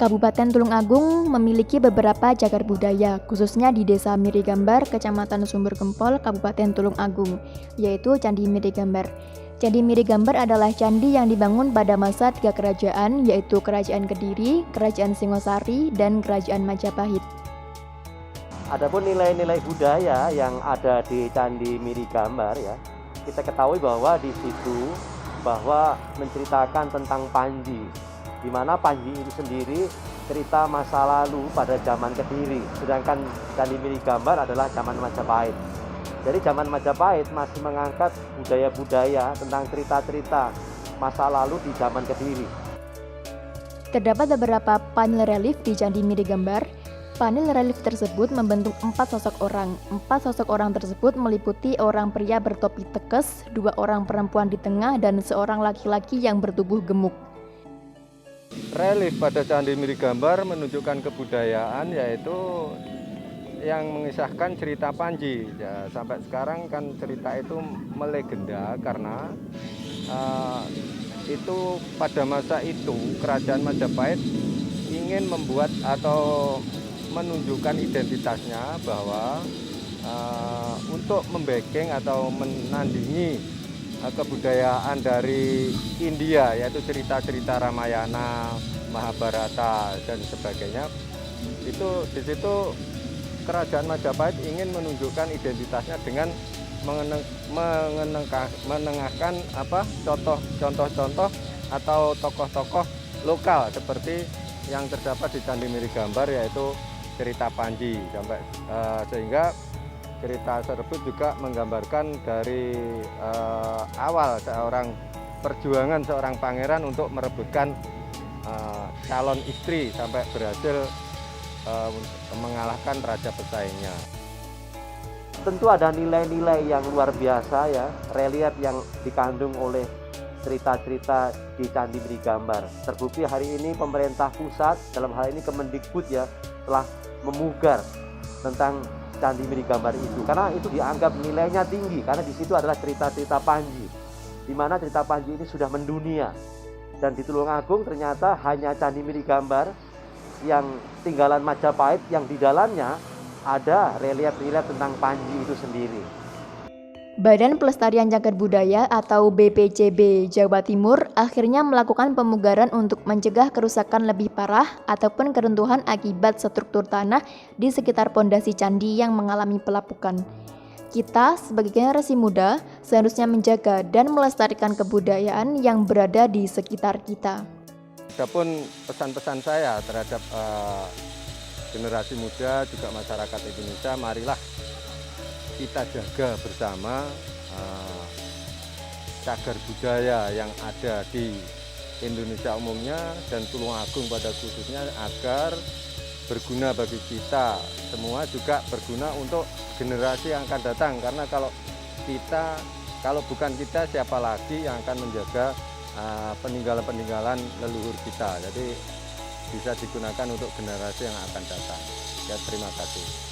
Kabupaten Tulungagung memiliki beberapa cagar budaya, khususnya di Desa Mirigambar, Kecamatan Sumber Gempol, Kabupaten Tulungagung, yaitu Candi Mirigambar. Candi Mirigambar adalah candi yang dibangun pada masa 3 kerajaan, yaitu Kerajaan Kediri, Kerajaan Singosari, dan Kerajaan Majapahit. Adapun nilai-nilai budaya yang ada di Candi Mirigambar ya, kita ketahui bahwa di situ menceritakan tentang Panji, di mana Panji itu sendiri cerita masa lalu pada zaman Kediri, sedangkan Candi Mirigambar adalah zaman Majapahit. Jadi zaman Majapahit masih mengangkat budaya-budaya tentang cerita-cerita masa lalu di zaman Kediri. Terdapat beberapa panel relief di Candi Mirigambar. Panel relief tersebut membentuk 4 sosok orang. 4 sosok orang tersebut meliputi orang pria bertopi tekes, 2 orang perempuan di tengah, dan seorang laki-laki yang bertubuh gemuk. Relief pada Candi Mirigambar menunjukkan kebudayaan, yaitu yang mengisahkan cerita Panji. Ya, sampai sekarang kan cerita itu melegenda karena itu pada masa itu Kerajaan Majapahit ingin membuat atau menunjukkan identitasnya bahwa untuk membacking atau menandingi kebudayaan dari India, yaitu cerita-cerita Ramayana, Mahabharata dan sebagainya. Itu di situ Kerajaan Majapahit ingin menunjukkan identitasnya dengan menengahkan contoh-contoh atau tokoh-tokoh lokal seperti yang terdapat di Candi Mirigambar, yaitu cerita Panji, sehingga cerita tersebut juga menggambarkan dari awal perjuangan seorang pangeran untuk merebutkan calon istri sampai berhasil mengalahkan raja pesaingnya. Tentu ada nilai-nilai yang luar biasa ya, relief yang dikandung oleh cerita-cerita di Candi Mirigambar. Terbukti hari ini pemerintah pusat, dalam hal ini Kemendikbud ya, telah memugar tentang Candi Mirigambar itu, karena itu dianggap nilainya tinggi, karena di situ adalah cerita-cerita Panji, di mana cerita Panji ini sudah mendunia. Dan di Tulungagung ternyata hanya Candi Mirigambar yang tinggalan Majapahit yang di dalamnya ada relief-relief tentang Panji itu sendiri. Badan Pelestarian Cagar Budaya atau BPCB Jawa Timur akhirnya melakukan pemugaran untuk mencegah kerusakan lebih parah ataupun keruntuhan akibat struktur tanah di sekitar pondasi candi yang mengalami pelapukan. Kita sebagai generasi muda seharusnya menjaga dan melestarikan kebudayaan yang berada di sekitar kita. Adapun pesan-pesan saya terhadap generasi muda juga masyarakat Indonesia, marilah kita jaga bersama cagar budaya yang ada di Indonesia umumnya dan Tulungagung pada khususnya, agar berguna bagi kita semua, juga berguna untuk generasi yang akan datang. Karena kalau bukan kita, siapa lagi yang akan menjaga peninggalan-peninggalan leluhur kita. Jadi bisa digunakan untuk generasi yang akan datang. Ya, terima kasih.